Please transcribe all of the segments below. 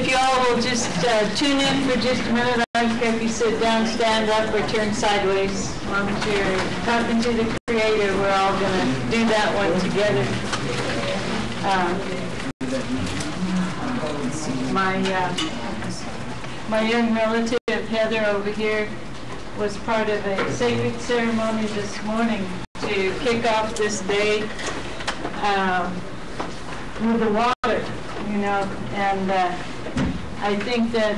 if you all will just tune in for just a minute, I don't care if you sit down, stand up, or turn sideways. As long as you're talking to the Creator, we're all going to do that one together. My young relative, Heather, over here, was part of a sacred ceremony this morning to kick off this day with the water, you know, and I think that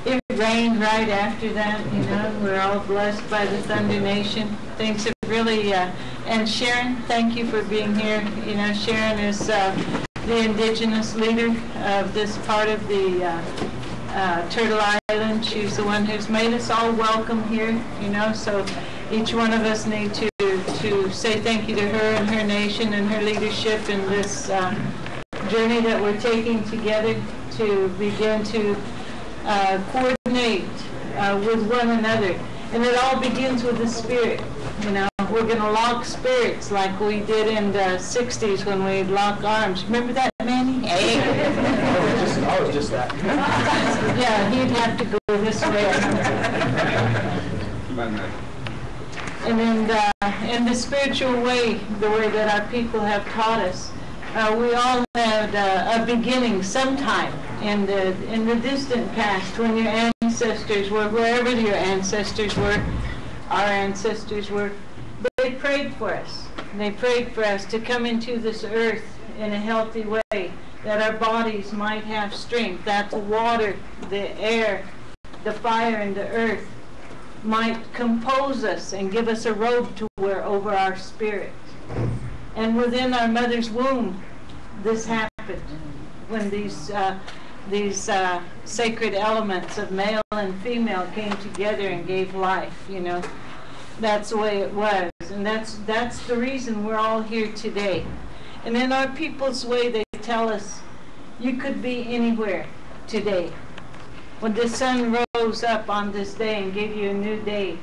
it rained right after that, you know. We're all blessed by the Thunder Nation. Things have really, and Sharon, thank you for being here. You know, Sharon is the indigenous leader of this part of the Turtle Island. She's the one who's made us all welcome here, you know, so each one of us need to say thank you to her and her nation and her leadership in this journey that we're taking together to begin to coordinate with one another. And it all begins with the spirit, you know. We're going to lock spirits like we did in the 60s when we'd lock arms. Remember that, Manny? Hey. I was just that. Yeah, he'd have to go this way. And in the spiritual way, the way that our people have taught us, we all had a beginning sometime in the distant past when your ancestors were, wherever your ancestors were, our ancestors were. They prayed for us. They prayed for us to come into this earth in a healthy way, that our bodies might have strength, that the water, the air, the fire, and the earth might compose us and give us a robe to wear over our spirit. And within our mother's womb, this happened when these sacred elements of male and female came together and gave life, you know. That's the way it was, and that's the reason we're all here today. And in our people's way, they tell us, you could be anywhere today. When the sun rose up on this day and gave you a new day,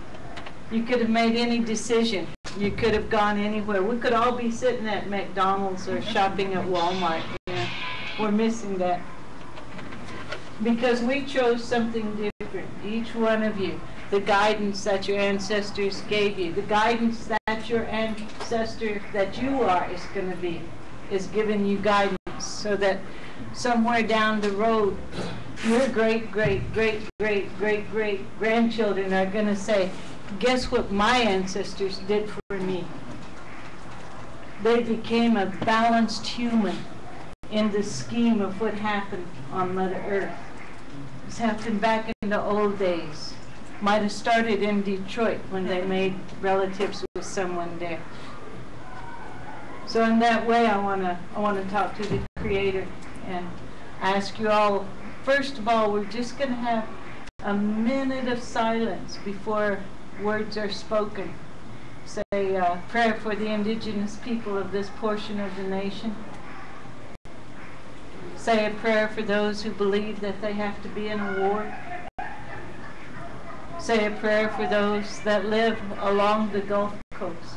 you could have made any decision. You could have gone anywhere. We could all be sitting at McDonald's or shopping at Walmart. You know? We're missing that. Because we chose something different, each one of you. The guidance that your ancestors gave you, the guidance that your ancestor that you are is going to be, is giving you guidance, so that somewhere down the road, your great-great-great-great-great-grandchildren are going to say, guess what my ancestors did for me? They became a balanced human in the scheme of what happened on Mother Earth. This happened back in the old days. Might have started in Detroit when they made relatives with someone there. So in that way, I want to talk to the Creator and ask you all. First of all, we're just going to have a minute of silence before words are spoken. Say a prayer for the indigenous people of this portion of the nation. Say a prayer for those who believe that they have to be in a war. Say a prayer for those that live along the Gulf Coast.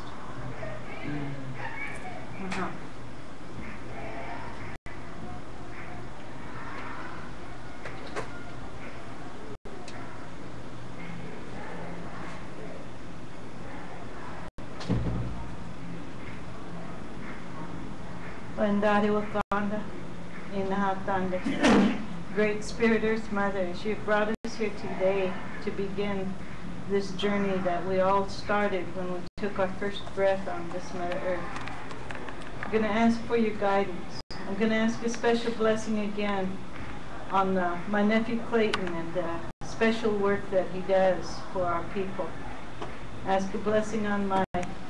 Great Spirit Earth Mother, as you've brought us here today to begin this journey that we all started when we took our first breath on this Mother Earth. I'm going to ask for your guidance. I'm going to ask a special blessing again on my nephew Clayton and the special work that he does for our people. Ask a blessing on my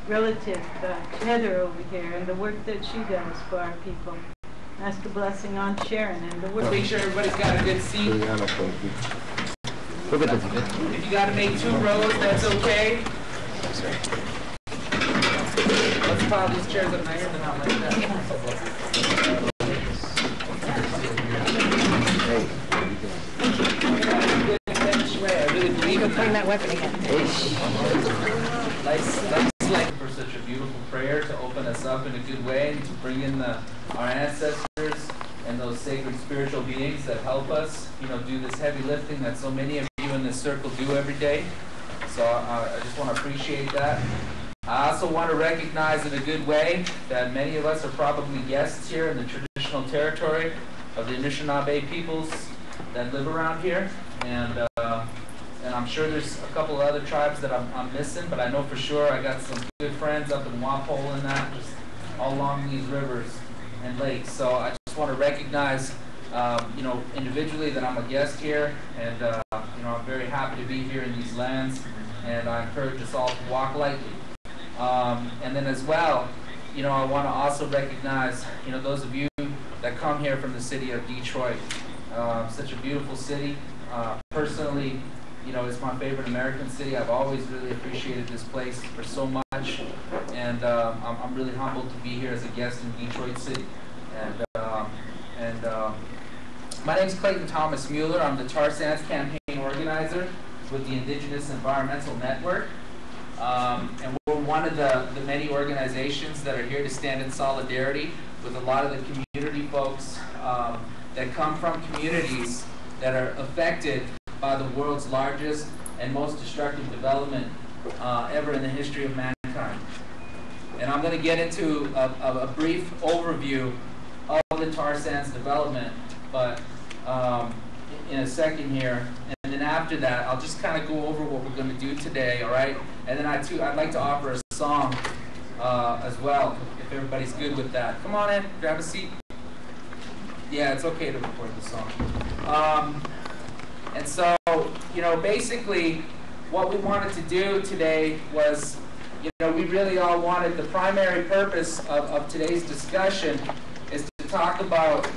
relative Heather over here and the work that she does for our people. Ask a blessing on Sharon and the work. Make sure everybody's got a good seat. If you got to make 2 rows, that's okay. Let's pile these chairs up nicer than not like that. You can bring that weapon again. Nice, like for such a beautiful prayer to open us up in a good way and to bring in our ancestors and and those sacred spiritual beings that help us, do this heavy lifting that so many of you in this circle do every day. So I just want to appreciate that. I also want to recognize in a good way that many of us are probably guests here in the traditional territory of the Anishinaabe peoples that live around here. And I'm sure there's a couple of other tribes that I'm missing, but I know for sure I got some good friends up in Walpole and that, just all along these rivers and lakes. So I just want to recognize, individually that I'm a guest here, and I'm very happy to be here in these lands, and I encourage us all to walk lightly. And then as well, I want to also recognize, those of you that come here from the city of Detroit. Such a beautiful city. Personally, it's my favorite American city. I've always really appreciated this place for so much, and I'm really humbled to be here as a guest in Detroit City. And my name is Clayton Thomas Mueller. I'm the Tar Sands campaign organizer with the Indigenous Environmental Network. And we're one of the many organizations that are here to stand in solidarity with a lot of the community folks that come from communities that are affected by the world's largest and most destructive development ever in the history of mankind. And I'm going to get into a brief overview of the tar sands development, but in a second here, and then after that, I'll just kind of go over what we're going to do today, all right? And then I'd like to offer a song as well, if everybody's good with that. Come on in, grab a seat. Yeah, it's okay to record the song. And so, basically, what we wanted to do today was, we really all wanted, the primary purpose of today's discussion is to talk about,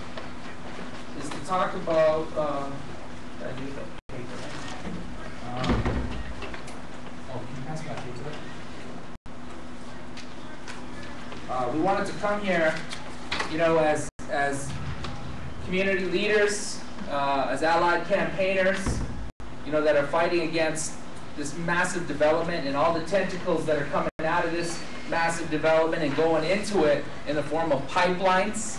did I do the paper? Can you pass my paper? We wanted to come here, as community leaders, as allied campaigners, that are fighting against this massive development and all the tentacles that are coming out of this massive development and going into it in the form of pipelines,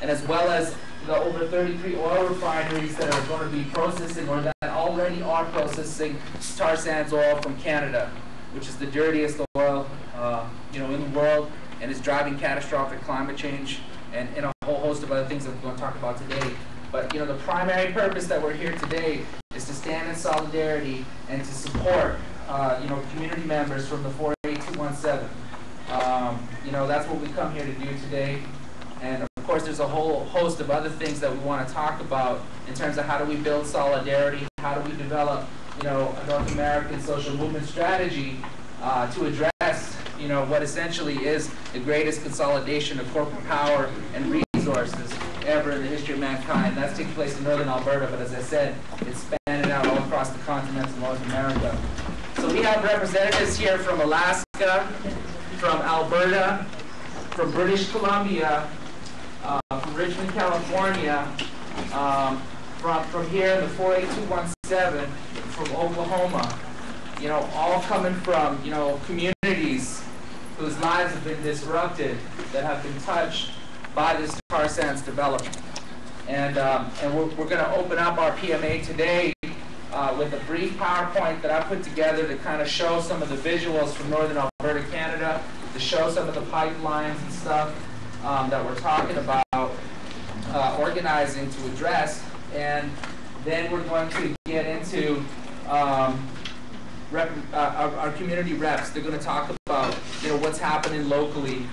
and as well as the over 33 oil refineries that are going to be processing, or that already are processing, tar sands oil from Canada, which is the dirtiest oil in the world, and is driving catastrophic climate change and a whole host of other things that we're going to talk about today. But the primary purpose that we're here today is to stand in solidarity and to support community members from the 48217. That's what we come here to do today. And of course, there's a whole host of other things that we want to talk about in terms of how do we build solidarity, how do we develop a North American social movement strategy to address what essentially is the greatest consolidation of corporate power and resources ever in the history of mankind. That's taking place in northern Alberta, but as I said, it's spanning out all across the continent of North America. So we have representatives here from Alaska, from Alberta, from British Columbia, from Richmond, California, from here in the 48217, from Oklahoma, all coming from, communities whose lives have been disrupted, that have been touched by this tar sands development. And we're going to open up our PMA today with a brief PowerPoint that I put together to kind of show some of the visuals from northern Alberta, Canada, to show some of the pipelines and stuff that we're talking about organizing to address. And then we're going to get into our community reps. They're going to talk about what's happening locally.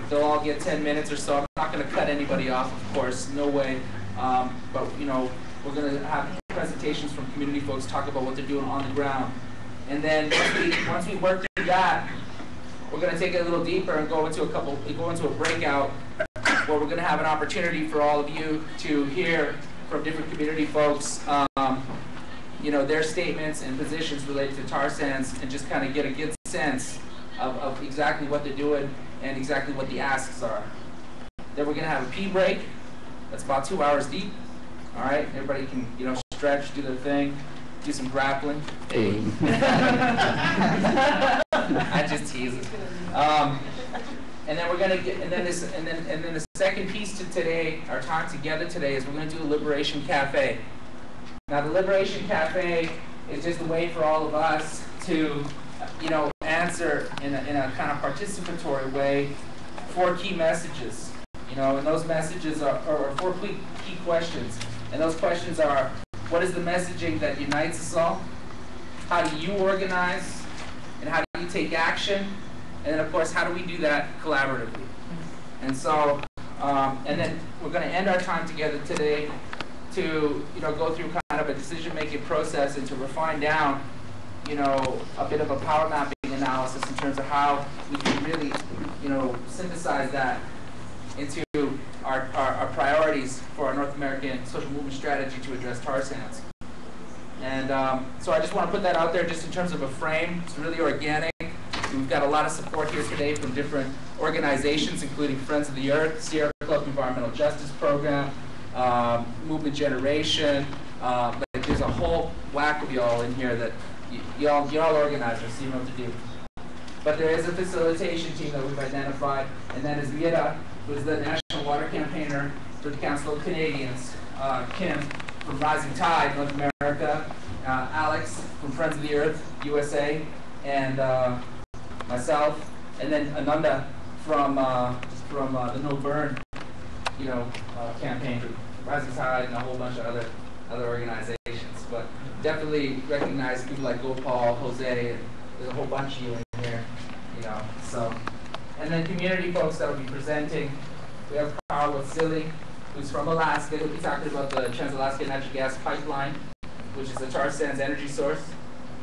They'll all get 10 minutes or so. I'm not going to cut anybody off, of course, no way. But we're going to have presentations from community folks talk about what they're doing on the ground. And then once we work through that, we're going to take it a little deeper and go into a breakout where we're going to have an opportunity for all of you to hear from different community folks, their statements and positions related to tar sands, and just kind of get a good sense of exactly what they're doing and exactly what the asks are. Then we're going to have a pee break. That's about 2 hours deep. All right, everybody can stretch, do their thing, do some grappling. Hey. I just tease it. And then we're going to get, and then the second piece to today, our time together today, is we're going to do a Liberation Cafe. Now the Liberation Cafe is just a way for all of us to, answer in a kind of participatory way 4 key messages. And those messages are 4 key questions. And those questions are, what is the messaging that unites us all? How do you organize? And how do you take action? And then, of course, how do we do that collaboratively? And so, and then we're going to end our time together today to, go through kind of a decision-making process and to refine down, a bit of a power mapping analysis in terms of how we can really, synthesize that into our priorities for our North American social movement strategy to address tar sands. And so I just want to put that out there just in terms of a frame. It's really organic. We've got a lot of support here today from different organizations, including Friends of the Earth, Sierra Club Environmental Justice Program, Movement Generation. But there's a whole whack of y'all in here that y'all organizers, so you know what to do. But there is a facilitation team that we've identified, and that is Vieta, who is the National Water Campaigner for the Council of Canadians, Kim from Rising Tide, North America, Alex from Friends of the Earth, USA, and myself, and then Ananda from the No Burn, campaign, Rising Tide, and a whole bunch of other organizations. But definitely recognize people like Gopal, Jose, and there's a whole bunch of you in here, So, and then community folks that will be presenting. We have Carl Watsili, who's from Alaska. He'll be talking about the Trans-Alaska Natural Gas Pipeline, which is a tar sands energy source.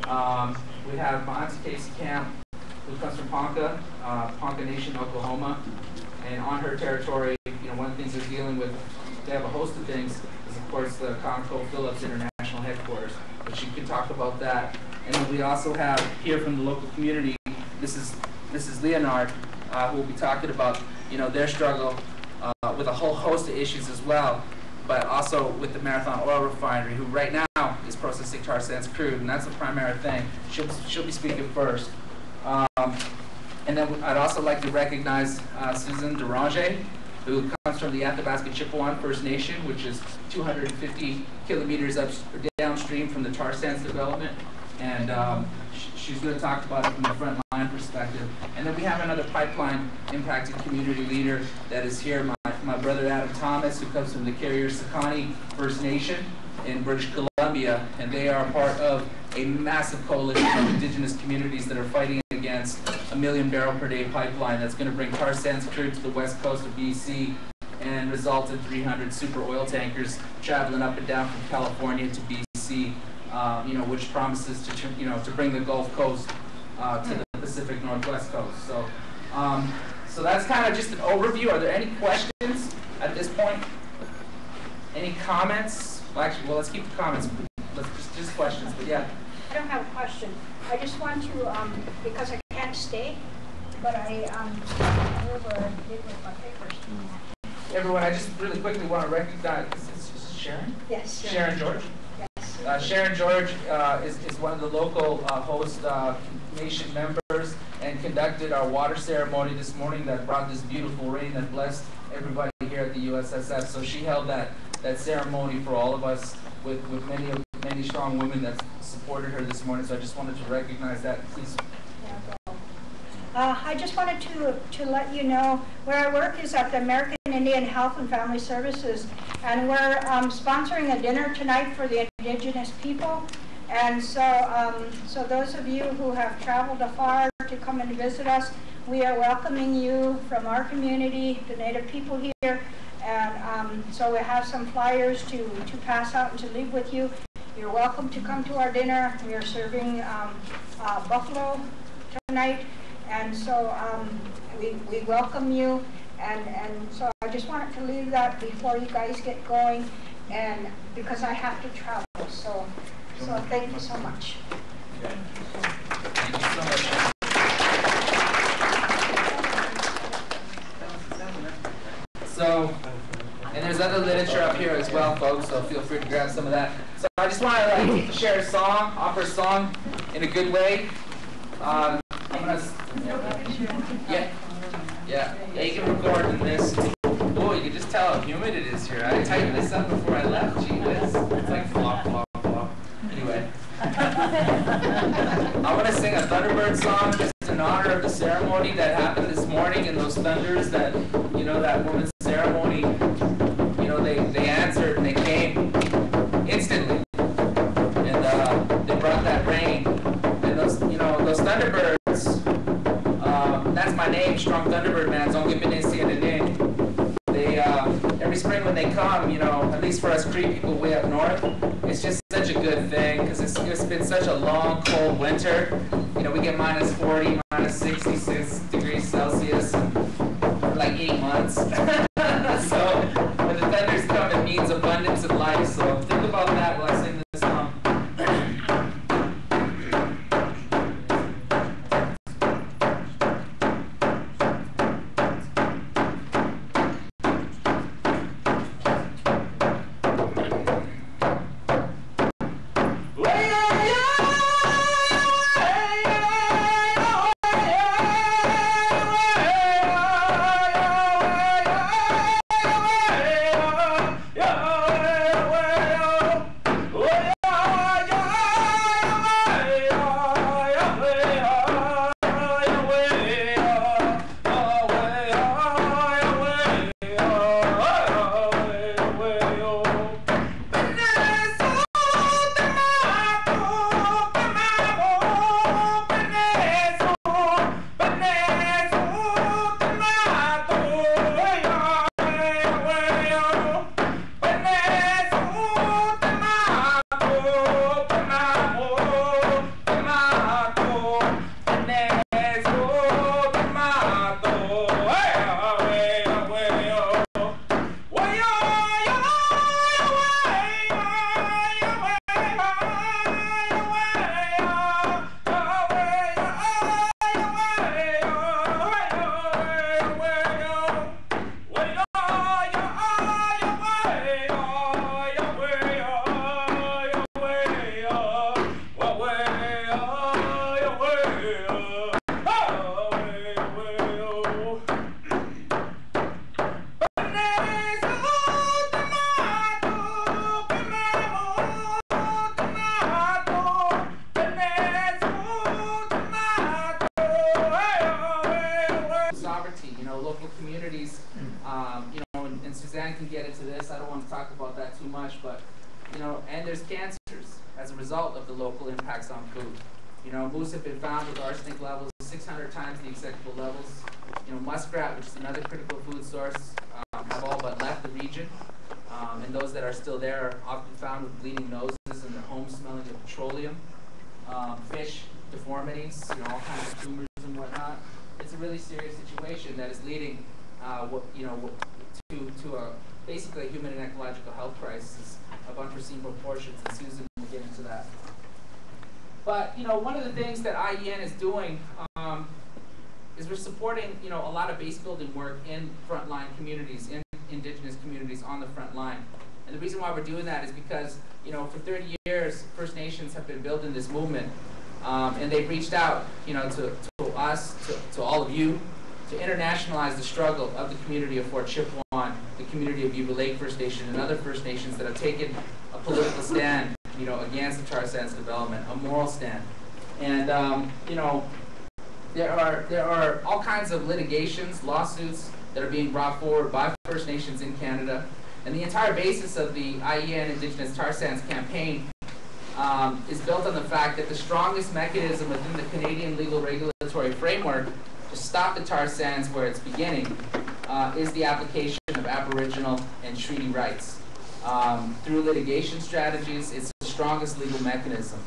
We have my auntie Casey Camp, who comes from Ponca Nation, Oklahoma. And on her territory, one of the things they're dealing with, they have a host of things, is of course the ConocoPhillips International Headquarters, but she can talk about that. And then we also have here from the local community, this is Leonard, who will be talking about, their struggle with a whole host of issues as well, but also with the Marathon Oil Refinery, who right now is processing tar sands crude, and that's the primary thing. She'll be speaking first. And then I'd also like to recognize Susan Deranger, who comes from the Athabasca Chippewa First Nation, which is 250 kilometers downstream from the tar sands development. And she's going to talk about it from the front line perspective. And then we have another pipeline impacted community leader that is here, my brother Adam Thomas, who comes from the Carrier-Sakani First Nation in British Columbia. And they are part of a massive coalition of indigenous communities that are fighting against a 1 million barrel per day pipeline that's going to bring tar sands crude to the west coast of BC and result in 300 super oil tankers traveling up and down from California to BC, which promises to bring the Gulf Coast to the Pacific Northwest coast. So, so that's kind of just an overview. Are there any questions at this point? Any comments? Well, actually, let's keep the comments. Let's just questions. But yeah. I don't have a question. I just want to, because I can't stay, but I over did with my papers. Everyone, I just really quickly want to recognize, is this Sharon? Yes. Sharon George? Yes. Sharon George is one of the local host nation members and conducted our water ceremony this morning that brought this beautiful rain that blessed everybody here at the USSF. So she held that ceremony for all of us with many strong women that supported her this morning. So I just wanted to recognize that. Please. I just wanted to let you know where I work is at the American Indian Health and Family Services, and we're sponsoring a dinner tonight for the indigenous people. And so, so those of you who have traveled afar to come and visit us, we are welcoming you from our community, the Native people here. And so we have some flyers to pass out and to leave with you. You're welcome to come to our dinner. We are serving buffalo tonight. And so we welcome you, and so I just wanted to leave that before you guys get going, and because I have to travel, so thank you so much. Thank you so much. So, and there's other literature up here as well, folks, so feel free to grab some of that. So I just want to share a song, offer a song in a good way. I'm gonna, yeah. bacon recording this. Boy, you can just tell how humid it is here. I tightened this up before I left. Gee whiz. It's like flop, flop, flop. Anyway. I want to sing a Thunderbird song just in honor of the ceremony that happened this morning and those thunders that, you know, that woman's ceremony, you know, they answered and they came instantly. And they brought that rain. And those, you know, those Thunderbirds, that's my name, Strong Thunderbird Man. They, every spring when they come, you know, at least for us Cree people way up north, it's just such a good thing because it's been such a long, cold winter. You know, we get minus 40, minus 66 degrees Celsius for like 8 months. So when the thunders come, it means abundance of life. So think about that while I sing this song. Moose have been found with arsenic levels 600 times the acceptable levels. You know, muskrat, which is another critical food source, have all but left the region. And those that are still there are often found with bleeding noses and their homes smelling of petroleum. Fish deformities, you know, all kinds of tumors and whatnot. It's a really serious situation that is leading, to a basically a human and ecological health crisis of unforeseen proportions. And Susan will get into that. But, you know, one of the things that IEN is doing is we're supporting, you know, a lot of base building work in frontline communities, in indigenous communities on the front line. And the reason why we're doing that is because, you know, for 30 years, First Nations have been building this movement. And they've reached out, you know, to us, to all of you, to internationalize the struggle of the community of Fort Chipewyan, the community of Yuba Lake First Nation, and other First Nations that have taken a political stand, you know, against the tar sands development, a moral stand. And, you know, there are all kinds of litigations, lawsuits that are being brought forward by First Nations in Canada. And the entire basis of the IEN Indigenous Tar Sands campaign is built on the fact that the strongest mechanism within the Canadian legal regulatory framework to stop the tar sands where it's beginning is the application of Aboriginal and treaty rights. Through litigation strategies, it's the strongest legal mechanism.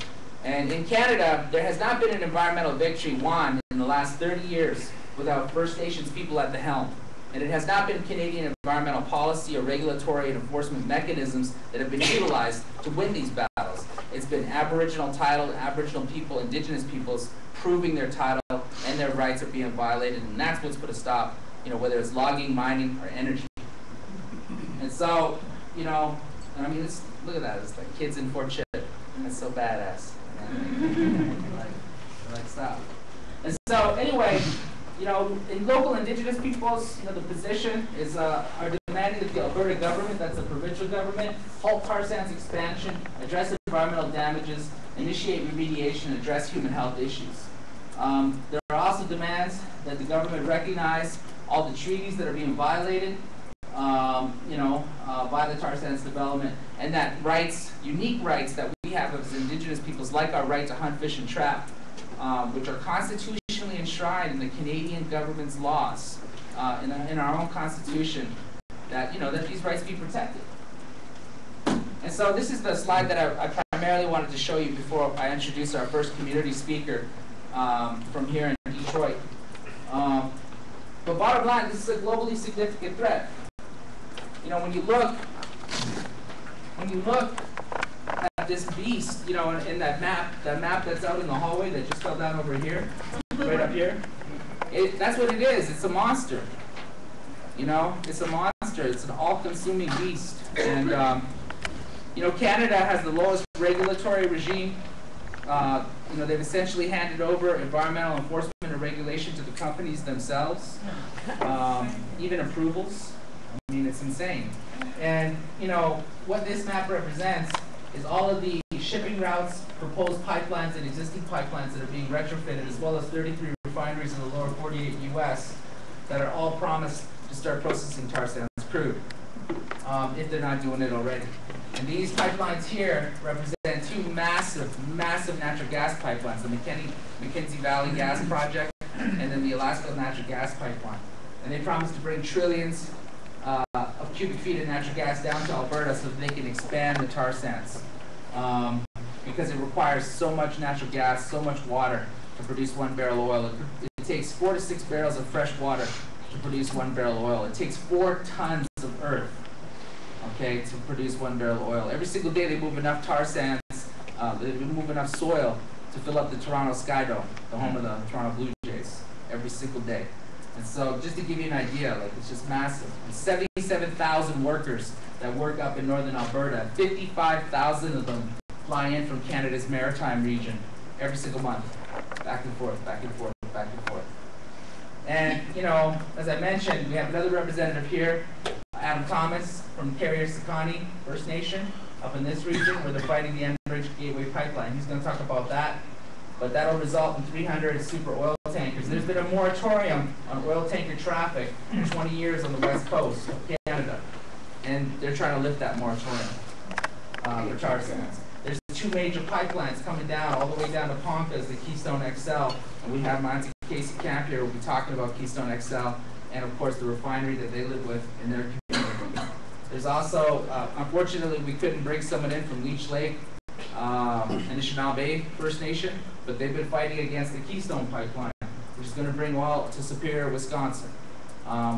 And in Canada, there has not been an environmental victory won in the last 30 years without First Nations people at the helm. And it has not been Canadian environmental policy or regulatory and enforcement mechanisms that have been utilized to win these battles. It's been Aboriginal title, Aboriginal people, Indigenous peoples proving their title and their rights are being violated, and that's what's put a stop, you know, whether it's logging, mining, or energy. And so, you know, I mean, look at that, it's like kids in Fort Chip. That's so badass. like stop. And so, anyway, you know, in local indigenous peoples, you know, the position is are demanding that the Alberta government, that's the provincial government, halt tar sands expansion, address environmental damages, initiate remediation, address human health issues. There are also demands that the government recognize all the treaties that are being violated, you know, by the tar sands development, and that rights, unique rights that we have as indigenous peoples, like our right to hunt, fish, and trap, which are constitutionally enshrined in the Canadian government's laws, in our own constitution, that, you know, that these rights be protected. And so this is the slide that I primarily wanted to show you before I introduce our first community speaker from here in Detroit. But bottom line, this is a globally significant threat. You know, when you look at this beast, you know, in that map that's out in the hallway that just fell down over here, right up here, that's what it is. It's a monster. You know, it's a monster. It's an all-consuming beast. And, you know, Canada has the lowest regulatory regime. You know, they've essentially handed over environmental enforcement and regulation to the companies themselves, even approvals. I mean, it's insane. And, you know, what this map represents is all of the shipping routes, proposed pipelines, and existing pipelines that are being retrofitted, as well as 33 refineries in the lower 48 U.S. that are all promised to start processing tar sands crude, if they're not doing it already. And these pipelines here represent two massive natural gas pipelines, the McKenzie Valley Gas Project and then the Alaska Natural Gas Pipeline. And they promise to bring trillions of cubic feet of natural gas down to Alberta so that they can expand the tar sands. Because it requires so much natural gas, so much water to produce 1 barrel of oil. It takes 4 to 6 barrels of fresh water to produce 1 barrel of oil. It takes 4 tons of earth, okay, to produce 1 barrel of oil. Every single day they move enough tar sands, they move enough soil to fill up the Toronto Sky Dome, the home of the Toronto Blue Jays, every single day. And so just to give you an idea, like, it's just massive. And 77,000 workers that work up in northern Alberta, 55,000 of them fly in from Canada's maritime region every single month, back and forth, back and forth, back and forth. And, you know, as I mentioned, we have another representative here, Adam Thomas from Carrier-Sakani First Nation, up in this region where they're fighting the Enbridge Gateway Pipeline. He's going to talk about that. But that'll result in 300 super oil tankers. There's been a moratorium on oil tanker traffic for 20 years on the west coast of Canada. And they're trying to lift that moratorium for tar sands. There's 2 major pipelines coming down, all the way down to Ponca's, the Keystone XL. And we have Monty Casey Camp here. We'll be talking about Keystone XL and, of course, the refinery that they live with in their community. There's also, unfortunately, we couldn't bring someone in from Leech Lake, Anishinaabe First Nation, but they've been fighting against the Keystone Pipeline, which is going to bring oil to Superior, Wisconsin,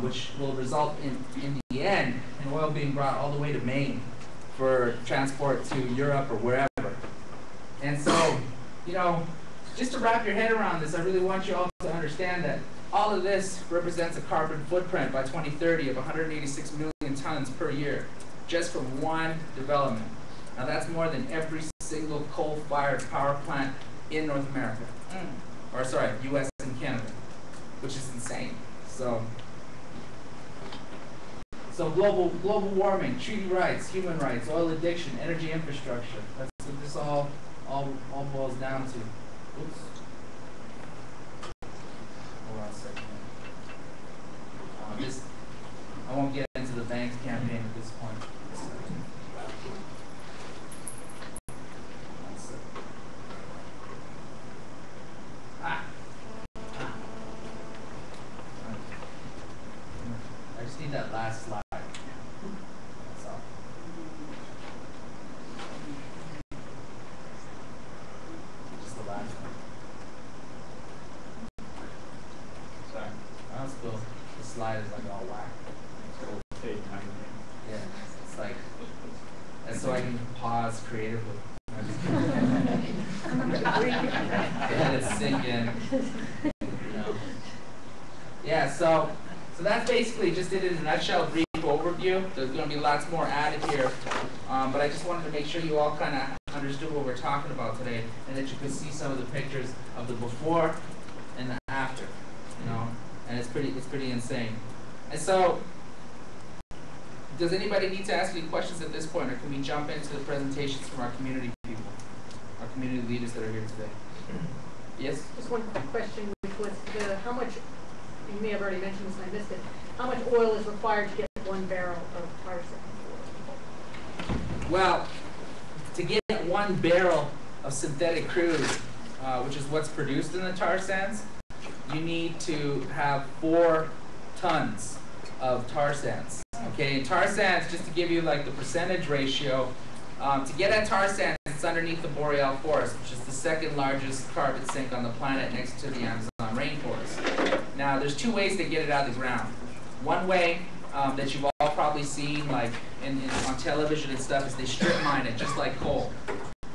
which will result in the end in oil being brought all the way to Maine for transport to Europe or wherever. And so, you know, just to wrap your head around this, I really want you all to understand that all of this represents a carbon footprint by 2030 of 186 million tons per year, just from one development. Now that's more than every single coal-fired power plant in North America. Or sorry, US and Canada, which is insane. So global warming, treaty rights, human rights, oil addiction, energy infrastructure. That's what this all boils down to. Oops. Hold on a second. I won't get into the bank's campaign at this point. I just need that last slide. That's all. Just the last one. Sorry. That's cool. The slide is like all whack. Yeah, it's like, and so I can pause creatively. Let it sink in. You know. Yeah, so that's basically just it in a nutshell, brief overview. There's going to be lots more added here, but I just wanted to make sure you all kind of understood what we're talking about today, and that you could see some of the pictures of the before and the after. you know, and it's pretty insane. And so, does anybody need to ask any questions at this point, or can we jump into the presentations from our community people, our community leaders that are here today? Yes? Just one quick question, which was how much, you may have already mentioned this and I missed it, how much oil is required to get 1 barrel of tar sand? Well, to get 1 barrel of synthetic crude, which is what's produced in the tar sands, you need to have 4 tons of tar sands. Okay, and tar sands, just to give you like the percentage ratio, to get at tar sands, it's underneath the boreal forest, which is the 2nd largest carbon sink on the planet next to the Amazon rainforest. Now, there's 2 ways to get it out of the ground. One way that you've all probably seen, like on television and stuff, is they strip mine it just like coal.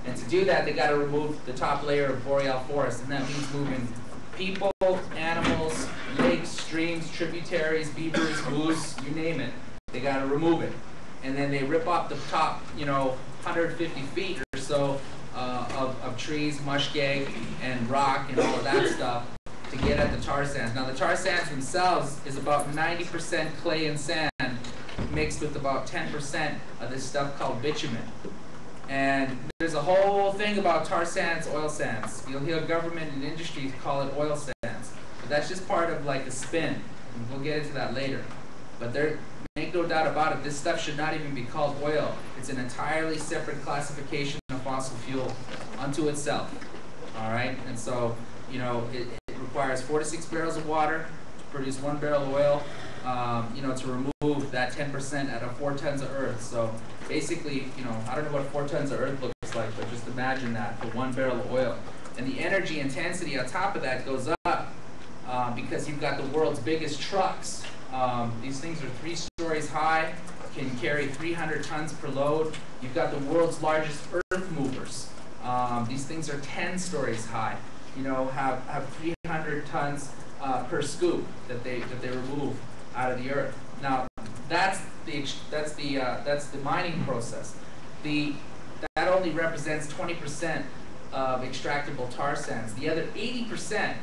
And to do that, they got to remove the top layer of boreal forest, and that means moving people, animals, lakes, streams, tributaries, beavers, moose, you name it. They got to remove it. And then they rip off the top, 150 feet or so of trees, muskeg, and rock, and all of that stuff to get at the tar sands. Now, the tar sands themselves is about 90% clay and sand mixed with about 10% of this stuff called bitumen. And there's a whole thing about tar sands, oil sands. You'll hear government and industry call it oil sands. But that's just part of like a spin. And we'll get into that later. But make no doubt about it, this stuff should not even be called oil. It's an entirely separate classification of fossil fuel unto itself. All right? And so, it requires 4 to 6 barrels of water to produce 1 barrel of oil, to remove that 10% out of 4 tons of earth. So basically, I don't know what 4 tons of earth looks like, but just imagine that for 1 barrel of oil. And the energy intensity on top of that goes up because you've got the world's biggest trucks. These things are 3 stories high, can carry 300 tons per load. You've got the world's largest earth movers. These things are 10 stories high. Have 300 tons per scoop that they remove out of the earth. Now, that's the mining process. That only represents 20% of extractable tar sands. The other 80%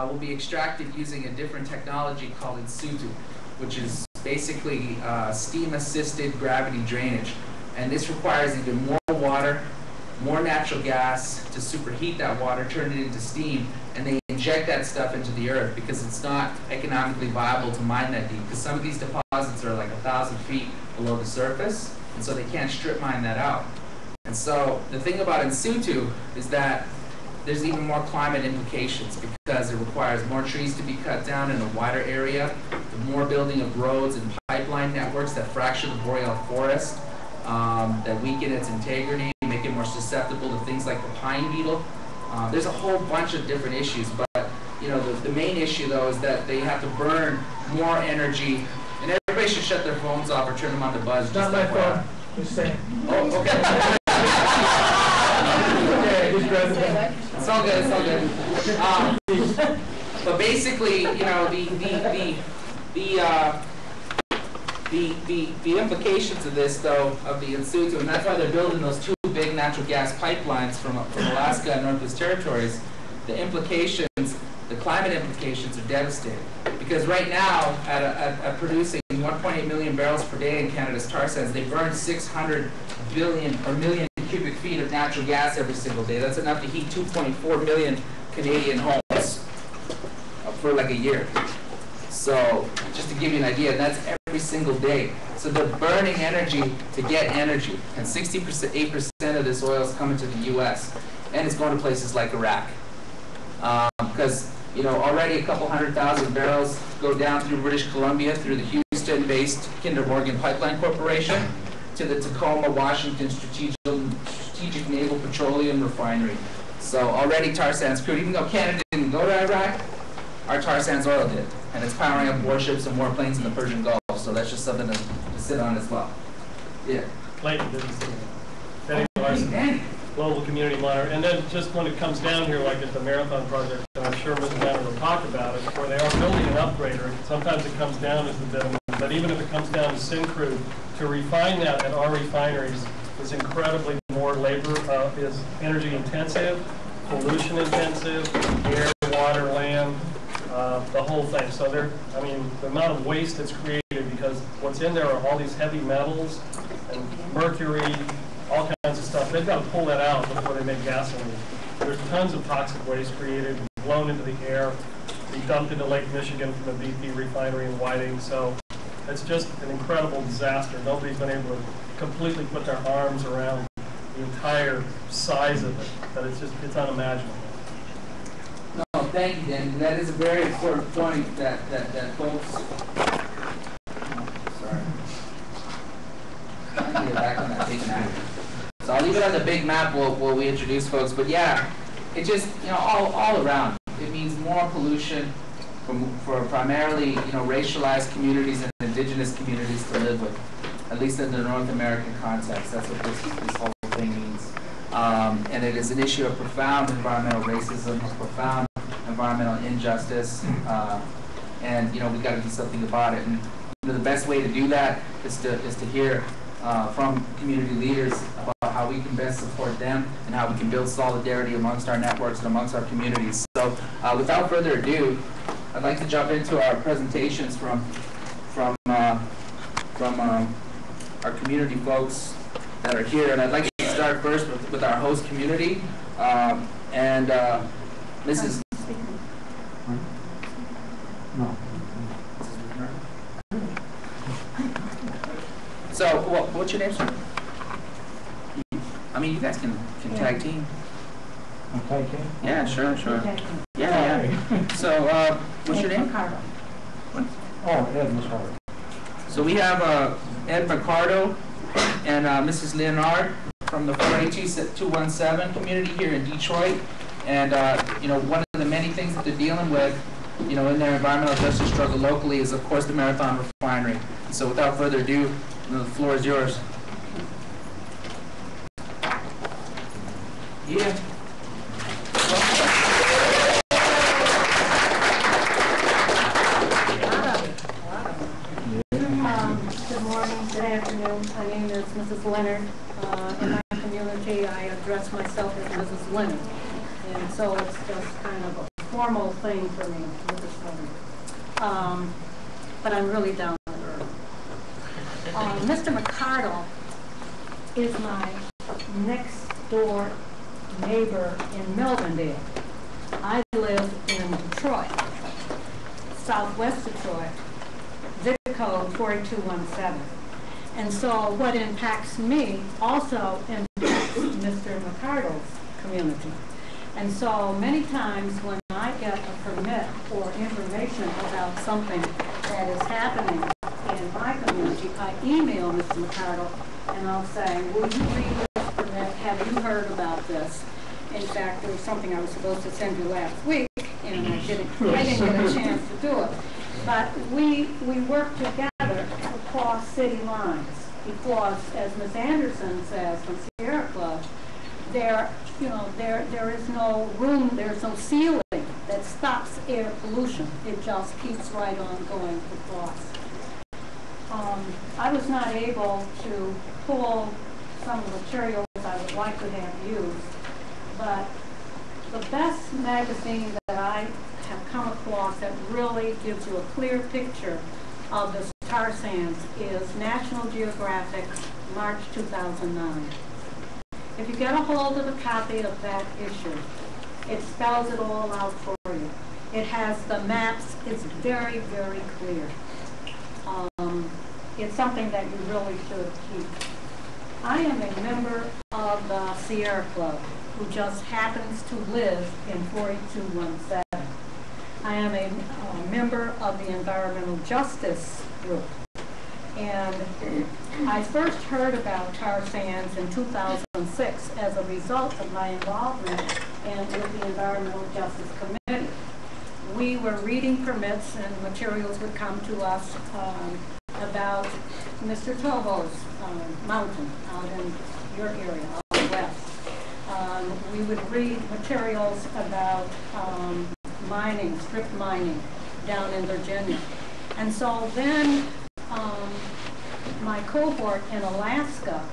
will be extracted using a different technology called in situ, which is basically steam-assisted gravity drainage. And this requires even more water, more natural gas to superheat that water, turn it into steam, and they inject that stuff into the earth because it's not economically viable to mine that deep, because some of these deposits are like 1,000 feet below the surface, and so they can't strip mine that out. And so the thing about in situ is that there's even more climate implications because it requires more trees to be cut down in a wider area, the more building of roads and pipeline networks that fracture the boreal forest, that weaken its integrity, make it more susceptible to things like the pine beetle. There's a whole bunch of different issues, but the main issue though is that they have to burn more energy, and everybody should shut their phones off or turn them on to buzz. Not my phone. Just saying. Oh, okay. It's all good. It's all good. But basically, the implications of this, though, of the in situ, and that's why they're building those 2 big natural gas pipelines from Alaska and Northwest Territories. The implications, the climate implications, are devastating. Because right now, at producing 1.8 million barrels per day in Canada's tar sands, they burn 600 million cubic feet of natural gas every single day. That's enough to heat 2.4 million Canadian homes for like a year. So just to give you an idea, that's every single day. So they're burning energy to get energy, and 68% of this oil is coming to the U.S. and it's going to places like Iraq, because already a couple 100,000 barrels go down through British Columbia through the Houston-based Kinder Morgan Pipeline Corporation to the Tacoma, Washington Strategic Naval Petroleum Refinery. So already tar sands crude, even though Canada didn't go to Iraq, our tar sands oil did, and it's powering up warships and warplanes in the Persian Gulf. So that's just something to sit on as well. Yeah. Clayton didn't see it. Danny Larson, Global Community Monitor. And then just when it comes down here, like at the Marathon Project, and I'm sure Mr. Banner will talk about it, where they are building an upgrader. Sometimes it comes down as the bitumen, but even if it comes down to syncrude, to refine that at our refineries is incredibly more labor, is energy intensive, pollution intensive, air, water, land. the whole thing. So there, I mean, the amount of waste that's created because what's in there are all these heavy metals and mercury, all kinds of stuff. They've got to pull that out before they make gasoline. There's tons of toxic waste created, blown into the air, be dumped into Lake Michigan from the BP refinery in Whiting. So it's just an incredible disaster. Nobody's been able to completely put their arms around the entire size of it, but it's unimaginable. No, thank you, Dan. That is a very important point that folks. Sorry. I need to get back on that big map. So I'll leave it on the big map while we introduce folks. But yeah, it just, all around. It means more pollution for primarily, racialized communities and indigenous communities to live with, at least in the North American context. That's what this whole thing means. And it is an issue of profound environmental racism, profound environmental injustice, and we've got to do something about it. And the best way to do that is to hear from community leaders about how we can best support them and how we can build solidarity amongst our networks and amongst our communities. So, without further ado, I'd like to jump into our presentations from our community folks that are here, and I'd like to start first with our host community, and Mrs. No. So, what's your name, sir? I mean, you guys can tag team. Tag team? Yeah, sure. Yeah. So, what's your name? Oh, Ed Miscardo. So we have Ed Mercado and Mrs. Leonard from the 48217 community here in Detroit. And, one of the many things that they're dealing with, in their environmental justice struggle locally is, of course, the Marathon Refinery. So without further ado, the floor is yours. Yeah. Good morning, good afternoon. My name is Mrs. Leonard. In my community, I address myself as Mrs. Leonard. And so it's just kind of a formal thing for me, Mrs. Leonard. But I'm really down to earth. Mr. Mercado is my next door neighbor in Melvindale. I live in Detroit, southwest Detroit, zip code 48217. And so what impacts me also impacts Mr. Mercado's community. And so many times when I get a permit or information about something that is happening in my community, I email Mr. Mercado and I'll say, will you read this permit? Have you heard about this? In fact, there was something I was supposed to send you last week, and I didn't get a chance to do it. But we work together across city lines because, as Ms. Anderson says from Sierra Club, there is no room, there's no ceiling that stops air pollution. It just keeps right on going across. I was not able to pull some of the materials I would like to have used, but the best magazine that I have come across that really gives you a clear picture of the tar sands is National Geographic, March 2009. If you get a hold of a copy of that issue, it spells it all out for you. It has the maps. It's very, very clear. It's something that you really should keep. I am a member of the Sierra Club, who just happens to live in 48217. I am a member of the Environmental Justice Group. And I first heard about tar sands in 2006 as a result of my involvement with the Environmental Justice Committee. We were reading permits and materials would come to us about Mr. Tovo's mountain out in your area, out west. We would read materials about mining, strip mining down in Virginia. And so then my cohort in Alaska,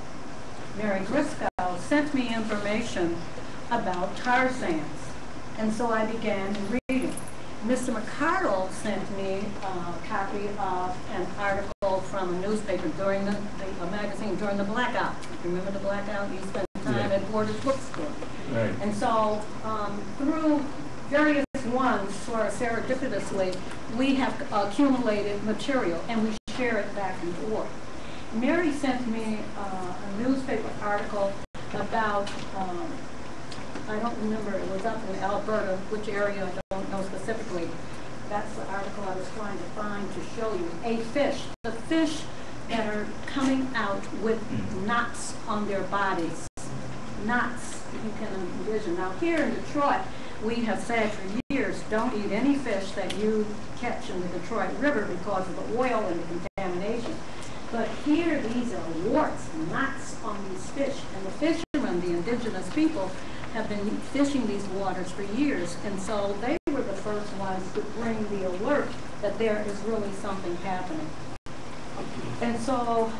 Mary Griscow, sent me information about tar sands. And so I began reading. Mr. McCardle sent me a copy of an article from a newspaper during a magazine during the blackout. Remember the blackout? You spent time at Borders Bookstore. Right. And so through various ones, sort of serendipitously, we have accumulated material and we share it back and forth. Mary sent me a newspaper article about, I don't remember, it was up in Alberta, which area, I don't know specifically. That's the article I was trying to find to show you. A fish, the fish that are coming out with knots on their bodies. Knots, you can envision. Now here in Detroit, we have said for years, don't eat any fish that you catch in the Detroit River because of the oil and the contamination. But here, these are warts, knots on these fish. And the fishermen, the indigenous people, have been fishing these waters for years. And so they were the first ones to bring the alert that there is really something happening. And so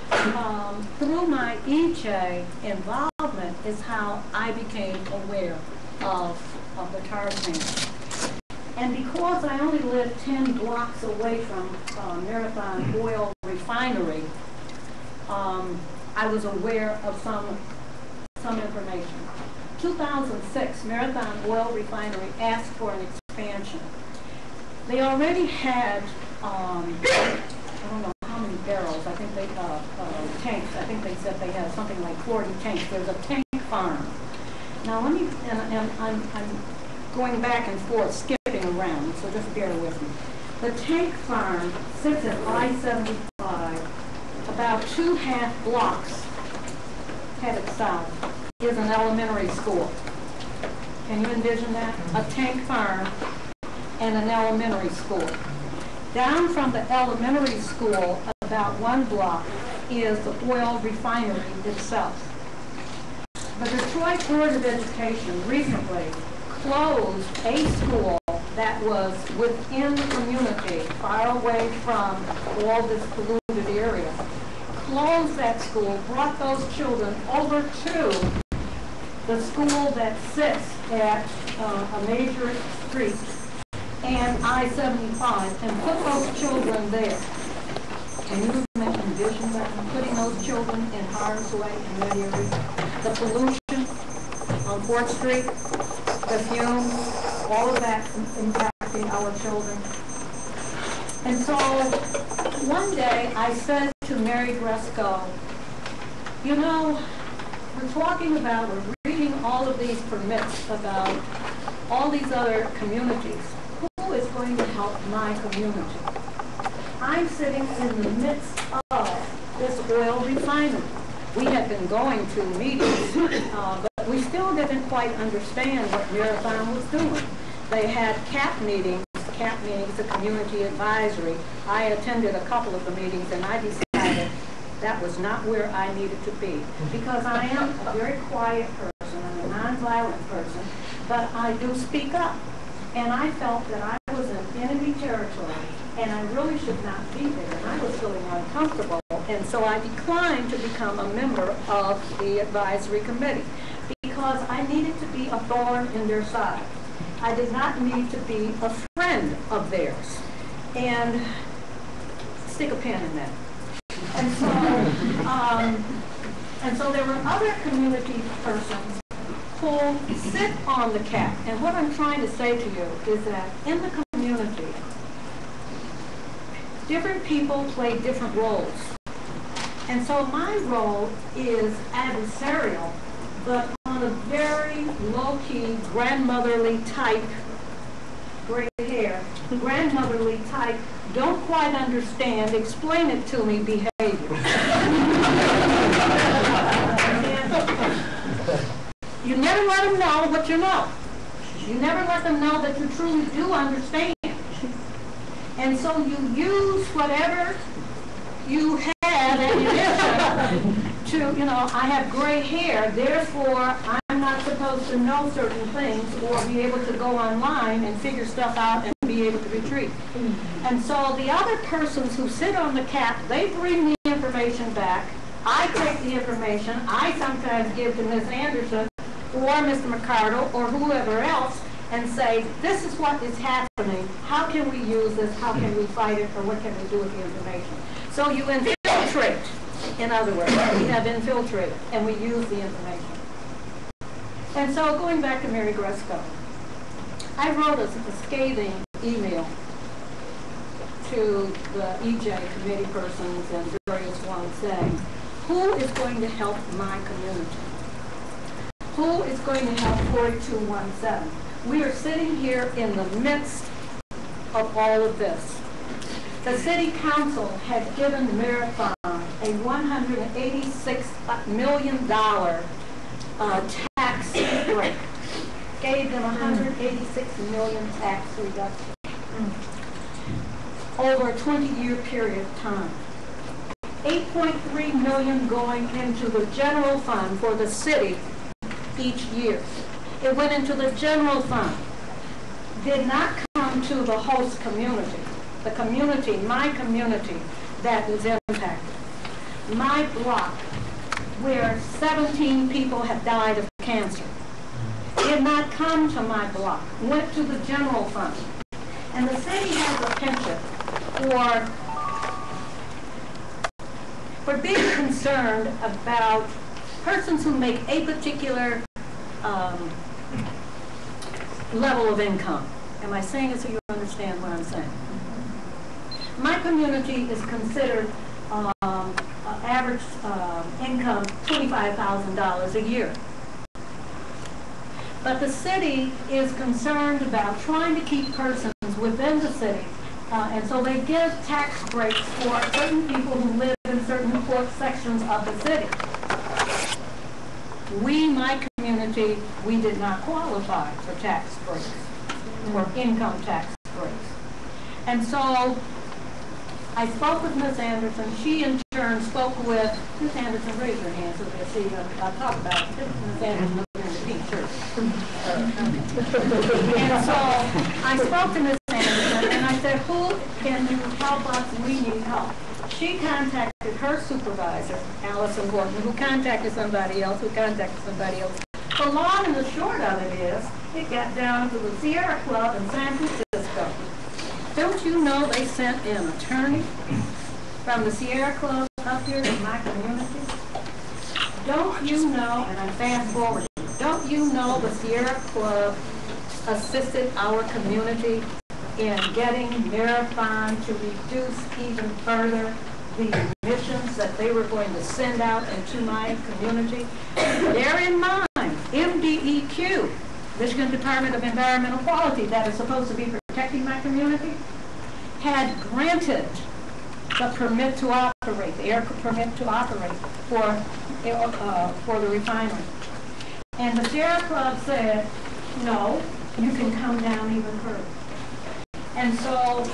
through my EJ involvement is how I became aware of the tar sands. And because I only live 10 blocks away from Marathon Oil Refinery, I was aware of some information. 2006, Marathon Oil Refinery asked for an expansion. They already had, I don't know how many barrels, I think they, tanks, I think they said they had something like 40 tanks. There's a tank farm. Now let me, and I'm going back and forth, skipping around, so just bear with me. The tank farm sits at I-75, about 2.5 blocks headed south, is an elementary school. Can you envision that? A tank farm and an elementary school. Down from the elementary school, about 1 block, is the oil refinery itself. The Detroit Board of Education recently closed a school that was within the community, far away from all this polluted area. Closed that school, brought those children over to the school that sits at a major street and I-75 and put those children there. Can you envision that? Putting those children in harm's way in that area? The pollution on 4th Street, the fumes, all of that impacting our children. And so one day I said to Mary Gresco, you know, we're reading all of these permits about all these other communities. Who is going to help my community? I'm sitting in the midst of this oil refinery. We had been going to meetings, but we still didn't quite understand what Marathon was doing. They had CAP meetings, the community advisory. I attended a couple of the meetings and I decided that was not where I needed to be. Because I am a very quiet person, I'm a nonviolent person, but I do speak up. And I felt that I was in enemy territory and I really should not be there. And I was feeling uncomfortable. And so I declined to become a member of the advisory committee because I needed to be a thorn in their side. I did not need to be a friend of theirs. And stick a pin in that. And so there were other community persons who sit on the CAP. And what I'm trying to say to you is that in the community, different people play different roles. And so my role is adversarial, but on a very low-key, grandmotherly type, gray hair, grandmotherly type, don't quite understand, explain it to me behavior. You never let them know what you know. You never let them know that you truly do understand. And so you use whatever you have ammunition to, you know, I have gray hair, therefore I'm not supposed to know certain things or be able to go online and figure stuff out and be able to retreat. And so the other persons who sit on the CAP, they bring the information back. I take the information. I sometimes give to Ms. Anderson or Mr. McCardle or whoever else, and say, this is what is happening, how can we use this, how can we fight it, or what can we do with the information? So you infiltrate, in other words, we have infiltrated, and we use the information. And so going back to Mary Gresco, I wrote a scathing email to the EJ committee persons and various ones saying, who is going to help my community? Who is going to help 4217? We are sitting here in the midst of all of this. The city council had given Marathon a $186 million tax break. Gave them $186 million tax reduction over a 20-year period of time. $8.3 million going into the general fund for the city each year. It went into the general fund. Did not come to the host community, the community, my community, that was impacted. My block, where 17 people have died of cancer, did not come to my block, went to the general fund. And the city has a penchant for being concerned about persons who make a particular level of income. Am I saying it so you understand what I'm saying? My community is considered average income $25,000 a year. But the city is concerned about trying to keep persons within the city, and so they give tax breaks for certain people who live in certain sections of the city. We, my community, we did not qualify for tax breaks, or income tax breaks. And so I spoke with Ms. Anderson. She in turn spoke with Ms. Anderson. Raise her hand so they'll see. I'll talk about it. Ms. Anderson in the pink shirt. And so I spoke to Ms. Anderson and I said, who can you help us? We need help. She contacted her supervisor, Allison Gordon, who contacted somebody else, The long and the short of it is, it got down to the Sierra Club in San Francisco. Don't you know they sent an attorney from the Sierra Club up here in my community? Don't you know, and I'm fast forwarding, don't you know the Sierra Club assisted our community in getting Marathon to reduce even further the emissions that they were going to send out into my community? Bear in mind, MDEQ, Michigan Department of Environmental Quality, that is supposed to be protecting my community, had granted the permit to operate, the air permit to operate for the refinery. And the Sierra Club said, no, you can come down even further. And so,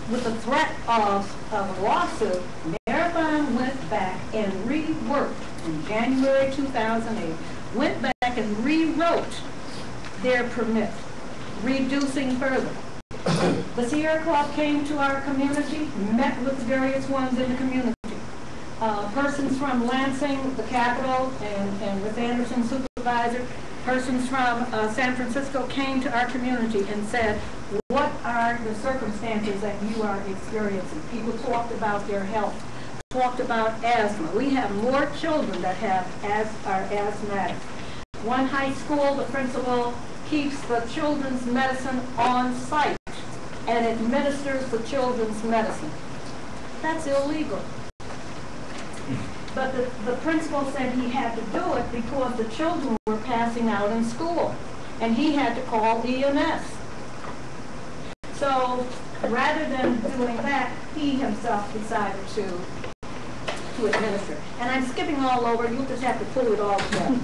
with the threat of a lawsuit, Marathon went back and reworked in January 2008, went back and rewrote their permit, reducing further. The Sierra Club came to our community, met with various ones in the community. Persons from Lansing, the capital, and with Anderson supervisor, persons from San Francisco came to our community and said, what are the circumstances that you are experiencing? People talked about their health, talked about asthma. We have more children that are asthmatic. One high school, the principal keeps the children's medicine on site and administers the children's medicine. That's illegal. But the principal said he had to do it because the children were passing out in school, and he had to call EMS. So rather than doing that, he himself decided to administer. And I'm skipping all over. You'll just have to pull it all together.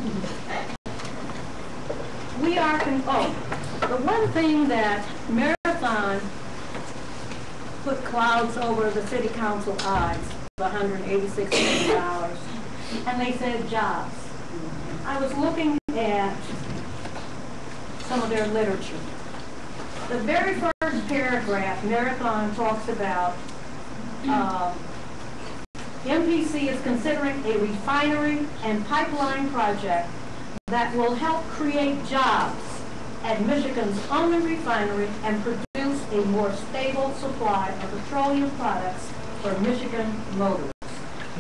The one thing that Marathon put clouds over the city council eyes, $186 million, and they said jobs. I was looking at some of their literature. The very first paragraph, Marathon talks about MPC is considering a refinery and pipeline project that will help create jobs at Michigan's only refinery and produce a more stable supply of petroleum products for Michigan motorists.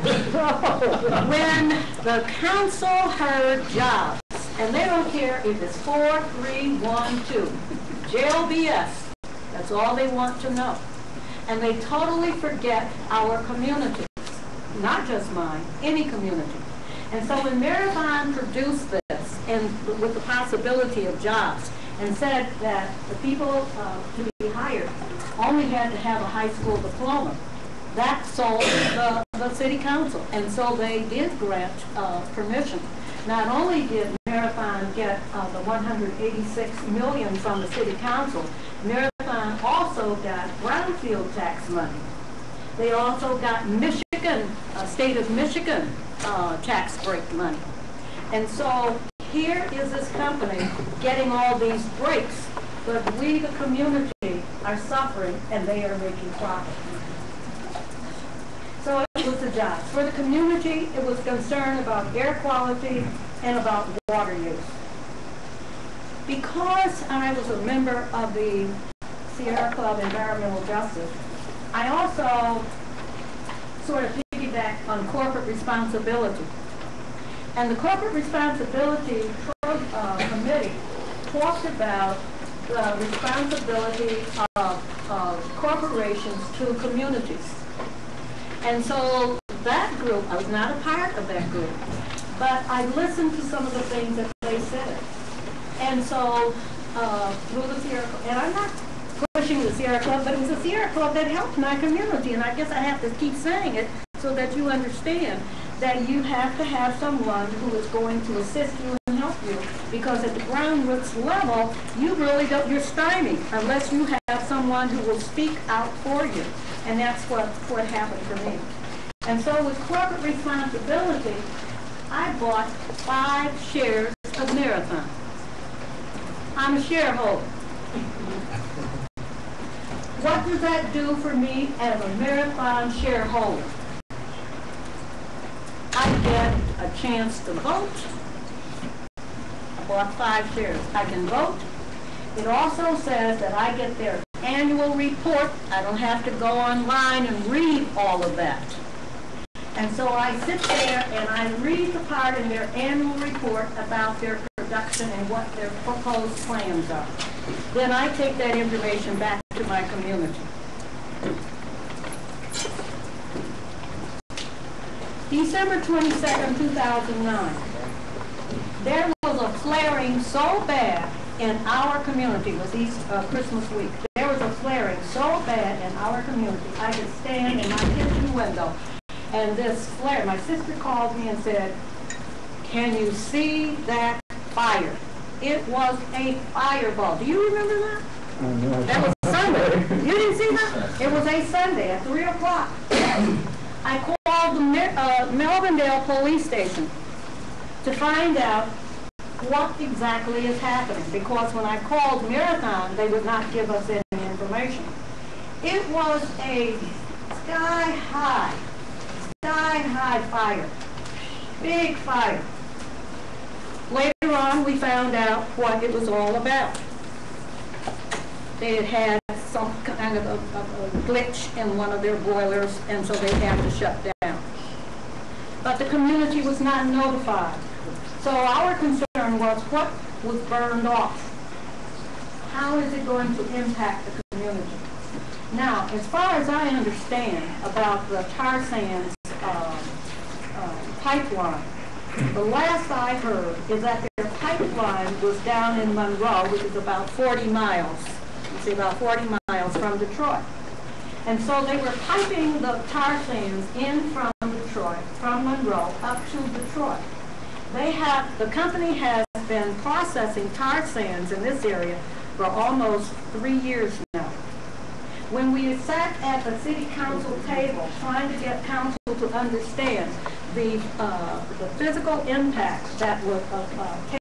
When the council heard jobs, and they don't care if it's 4312, JLBS, that's all they want to know. And they totally forget our communities, not just mine, any community. And so when Marathon produced this, and with the possibility of jobs, and said that the people to be hired only had to have a high school diploma, that sold the city council. And so they did grant permission. Not only did Marathon get the $186 million from the city council, Marathon also got brownfield tax money. They also got Michigan, state of Michigan tax break money. And so here is this company getting all these breaks, but we, the community, are suffering and they are making profit. So it was the jobs. For the community, it was concern about air quality and about water use. Because I was a member of the Sierra Club Environmental Justice, I also sort of piggybacked on corporate responsibility. And the corporate responsibility committee talked about the responsibility of corporations to communities. And so that group, I was not a part of that group, but I listened to some of the things that they said. And so through the Sierra Club, and I'm not pushing the Sierra Club, but it was the Sierra Club that helped my community, and I guess I have to keep saying it so that you understand that you have to have someone who is going to assist you and help you, because at the groundworks level, you really don't, you're stymied unless you have someone who will speak out for you. And that's what happened for me. And so with corporate responsibility, I bought 5 shares of Marathon. I'm a shareholder. What does that do for me as a Marathon shareholder? I get a chance to vote. I bought 5 shares. I can vote. It also says that I get their annual report. I don't have to go online and read all of that. And so I sit there and I read the part in their annual report about their production and what their proposed plans are. Then I take that information back to my community. December 22nd, 2009, there was a flaring so bad in our community. It was Christmas week. There was a flaring so bad in our community. I could stand in my kitchen window and this flare, my sister called me and said, "Can you see that fire?" It was a fireball. Do you remember that? That was Sunday. You didn't see that? It was a Sunday at 3 o'clock. I called the Melvindale police station to find out what exactly is happening, because when I called Marathon, they would not give us any information. It was a sky-high fire, big fire. Later on, we found out what it was all about. They had had some kind of a glitch in one of their boilers, and so they had to shut down. But the community was not notified. So our concern was what was burned off. How is it going to impact the community? Now, as far as I understand about the tar sands pipeline, the last I heard is that their pipeline was down in Monroe, which is about 40 miles. You see, about 40 miles from Detroit. And so they were piping the tar sands in from Detroit, from Monroe, up to Detroit. The company has been processing tar sands in this area for almost 3 years now. When we sat at the city council table trying to get council to understand the physical impact that would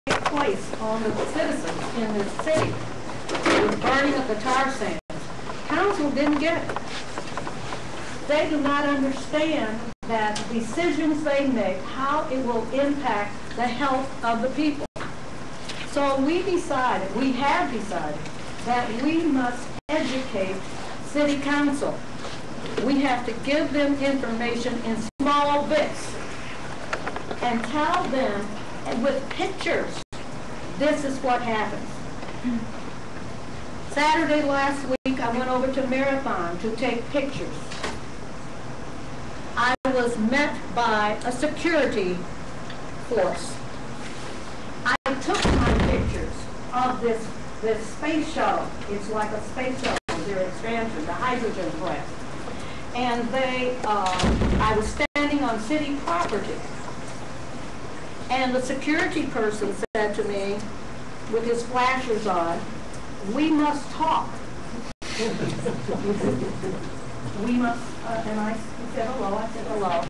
take place on the citizens in this city with burning of the tar sands, council didn't get it. They do not understand that decisions they make, how it will impact the health of the people. So we have decided that we must educate city council. We have to give them information in small bits and tell them, and with pictures, this is what happens. Saturday last week, I went over to Marathon to take pictures. I was met by a security force. I took my pictures of this space shuttle. It's like a space shuttle, their expansion, the hydrogen plant. And I was standing on city property. And the security person said to me, with his flashers on, "We must talk." We must, and I said hello, I said hello.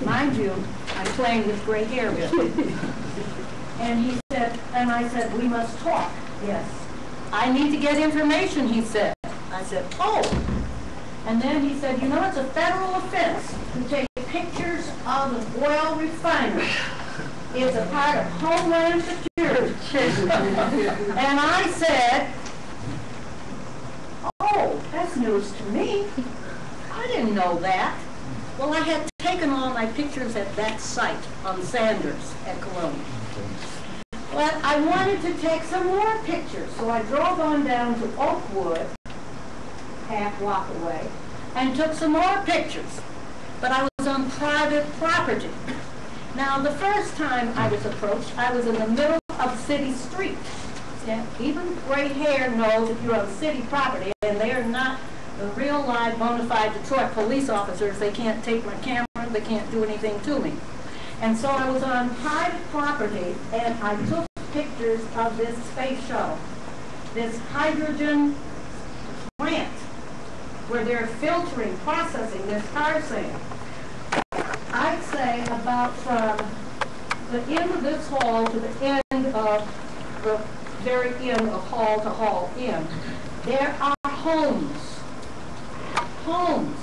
Mind you, I'm playing with gray hair with him. And he said, and I said, "We must talk." "Yes." "I need to get information," he said. I said, "Oh." And then he said, "You know, it's a federal offense to take pictures of an oil refinery. It's a part of Homeland Security." And I said, "Oh, that's news to me. I didn't know that." Well, I had taken all my pictures at that site on Sanders at Cologne. But I wanted to take some more pictures, so I drove on down to Oakwood, half block away, and took some more pictures. But I was on private property. Now, the first time I was approached, I was in the middle of city street. Yeah, even gray hair knows if you're on city property, and they are not the real live bona fide Detroit police officers. They can't take my camera, they can't do anything to me. And so I was on private property, and I took pictures of this space shuttle, this hydrogen plant, where they're filtering, processing this tar sand. I'd say about from the end of this hall to the end of the very end of hall to hall in, there are homes. Homes.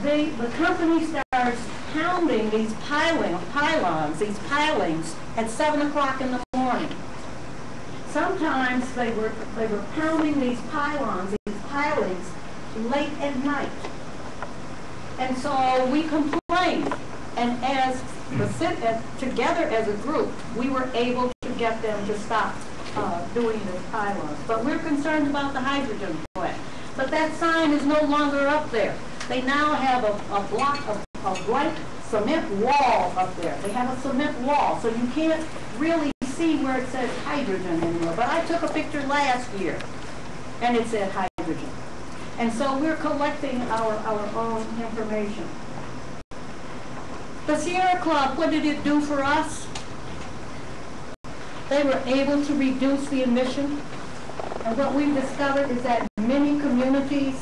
The company starts pounding these pylons, these pilings at 7 o'clock in the morning. Sometimes they were pounding these pylons, these pilings, late at night. And so we complained, and together as a group, we were able to get them to stop doing these pylons. But we're concerned about the hydrogen plant. But that sign is no longer up there. They now have a block of blank cement wall up there. They have a cement wall, so you can't really see where it says hydrogen anymore. But I took a picture last year, and it said hydrogen. And so we're collecting our own information. The Sierra Club, what did it do for us? They were able to reduce the emission. And what we've discovered is that many communities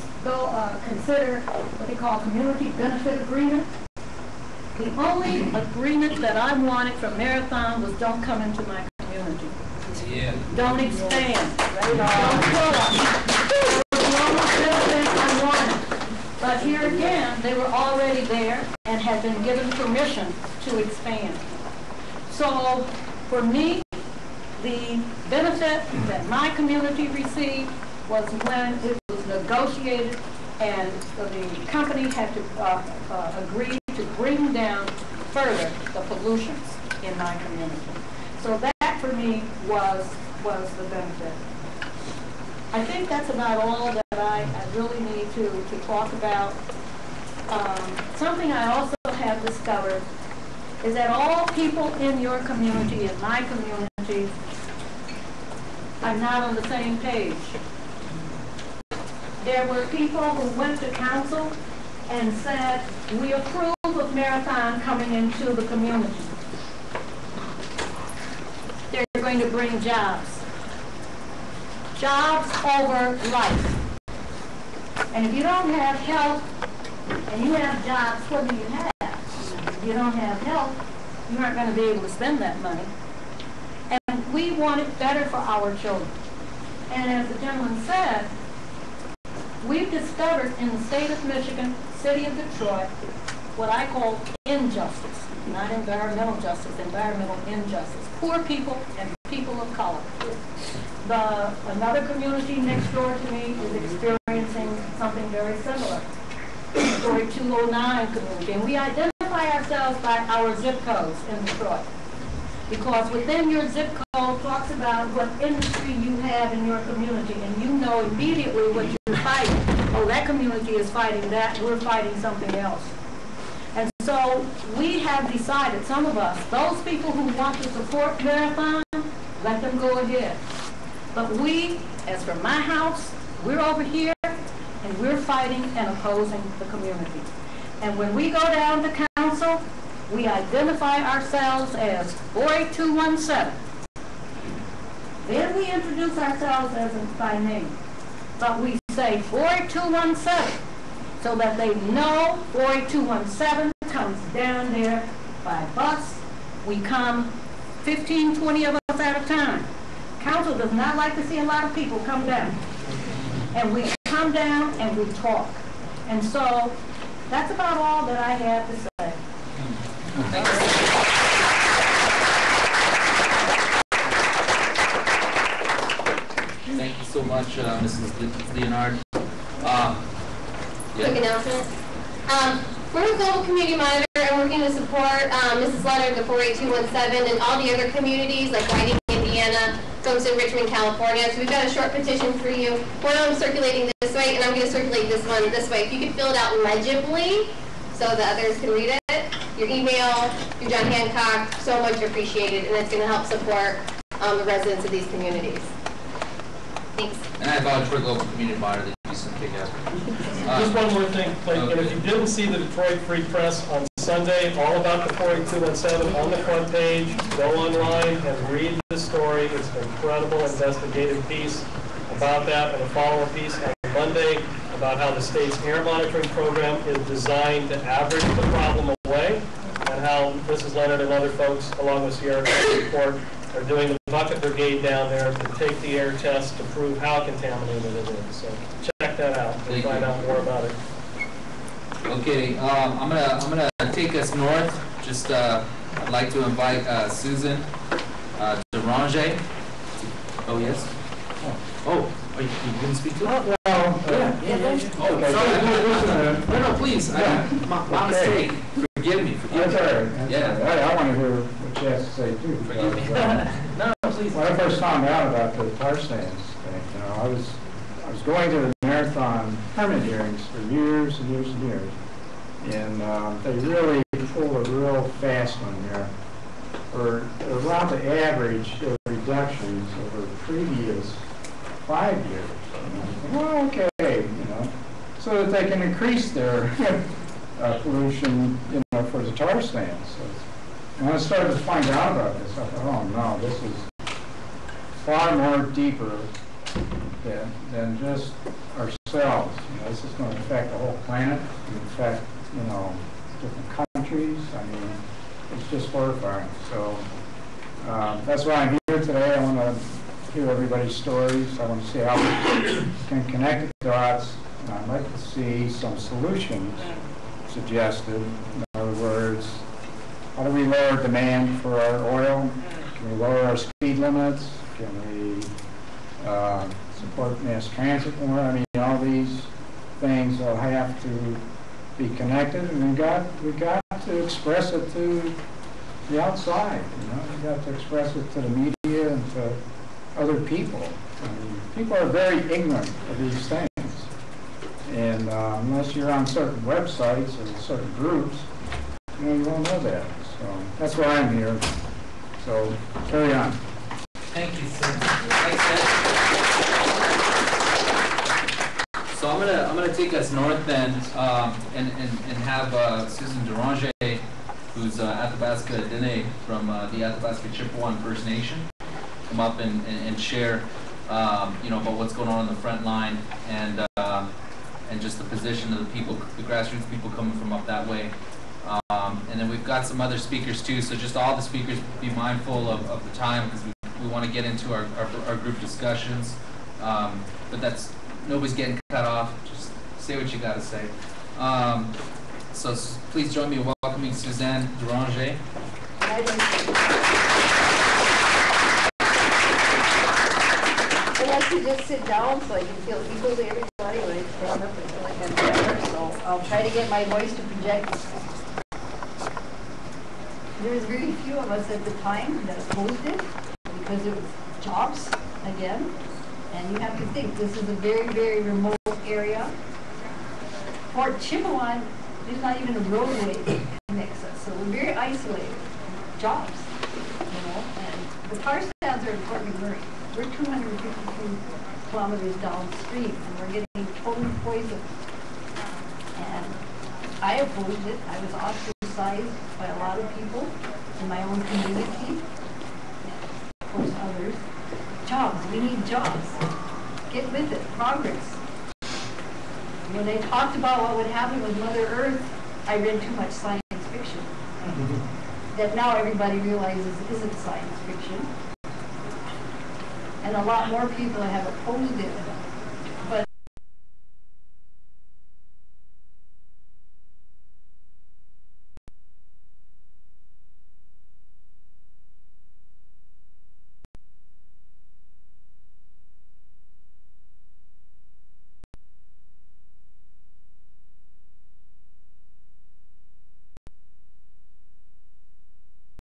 consider what they call community benefit agreement. The only agreement that I wanted from Marathon was don't come into my community. Yeah. Don't expand. Don't kill us. That was the only benefit I wanted. But here again, they were already there and had been given permission to expand. So for me, the benefit that my community received was when it was negotiated and the company had to agree to bring down further the pollutions in my community. So that for me was the benefit. I think that's about all that I really need to talk about. Something I also have discovered is that all people in your community, in my community, are not on the same page. There were people who went to council and said, we approve of Marathon coming into the community. They're going to bring jobs. Jobs over life. And if you don't have health and you have jobs, what do you have? If you don't have health, you aren't going to be able to spend that money. And we want it better for our children. And as the gentleman said, we've discovered in the state of Michigan, city of Detroit, what I call injustice. Not environmental justice, environmental injustice. Poor people and people of color. Another community next door to me is experiencing something very similar. Story 209 community, and we identify ourselves by our zip codes in Detroit. Because within your zip code talks about what industry you have in your community, and you know immediately what you're fighting. Oh, that community is fighting that, we're fighting something else. And so we have decided, some of us, those people who want to support Marathon, let them go ahead. But we, as for my house, we're over here, and we're fighting and opposing the community. And when we go down to council, we identify ourselves as 48217. Then we introduce ourselves as by name. But we say 48217 so that they know 48217 comes down there by bus. We come 15, 20 of us at a time. Council does not like to see a lot of people come down. And we come down and we talk. And so that's about all that I have to say. Thank you so much, Mrs. Leonard. Quick announcement. We're a global community monitor and working to support Mrs. Leonard, the 48217, and all the other communities like Whiting, Indiana, Thompson, Richmond, California. So we've got a short petition for you. One I'm circulating this way, and I'm going to circulate this one this way. If you could fill it out legibly so that others can read it. Your email, your John Hancock, so much appreciated, and it's going to help support the residents of these communities. Thanks. And I vouch for Global Community Monitor. They do some kick-ass. Just one more thing, and if you didn't see the Detroit Free Press on Sunday, all about the 48217 on the front page, go online and read the story. It's an incredible investigative piece about that, and a follow-up piece on Monday about how the state's air monitoring program is designed to average the problem away, and how Mrs. Leonard and other folks, along with Sierra County Report, are doing the bucket brigade down there to take the air test to prove how contaminated it is. So check that out and find out more about it. Okay, I'm gonna take us north. Just I'd like to invite Susan Deranger. Oh yes. Oh, you can speak to her? Well, Oh, sorry. No, please. My mistake. Forgive me. That's all right. I want to hear what you have to say too. Forgive me. No, please. When I first found out about the tar sands thing, I was going to the Marathon permit hearings for years and years and years, and they really pulled a real fast one there. For around the average of reductions over the previous 5 years. Well, okay, so that they can increase their pollution, for the tar sands. So, and when I started to find out about this, I thought, oh no, this is far more deeper than just ourselves. This is going to affect the whole planet, and affect, different countries. I mean, it's just horrifying. So that's why I'm here today. I want to hear everybody's stories. I want to see how we can connect the dots. And I'd like to see some solutions suggested. In other words, how do we lower demand for our oil? Can we lower our speed limits? Can we support mass transit more? I mean, all these things will have to be connected, and we got to express it to the outside. We got to express it to the media and to other people. I mean, people are very ignorant of these things, and unless you're on certain websites or certain groups, you won't know that. So that's why I'm here. So carry on. Thank you, sir. Thanks, so I'm gonna take us north then, and have Susan Deranger, who's Athabasca Dene from the Athabasca Chippewa First Nation, come up and share, about what's going on the front line, and just the position of the people, the grassroots people coming from up that way. And then we've got some other speakers too, so just all the speakers be mindful of the time, because we want to get into our group discussions. But nobody's getting cut off. Just say what you got to say. So please join me in welcoming Suzanne Deranger. like to just sit down so I can feel equal to everybody when I stand up. I feel like I'm better, so I'll try to get my voice to project. There was very few of us at the time that opposed it because it was jobs again. And you have to think, this is a very, very remote area. Fort Chippewa, there's not even a roadway that connects us, so we're very isolated. Jobs, you know, and the tar sands are in Fort McMurray. We're 252 kilometers downstream, and we're getting totally poisoned. And I opposed it. I was ostracized by a lot of people in my own community, and of course others. Jobs, we need jobs. Get with it, progress. When they talked about what would happen with Mother Earth, I read too much science fiction. That now everybody realizes isn't science fiction. And a lot more people have opposed it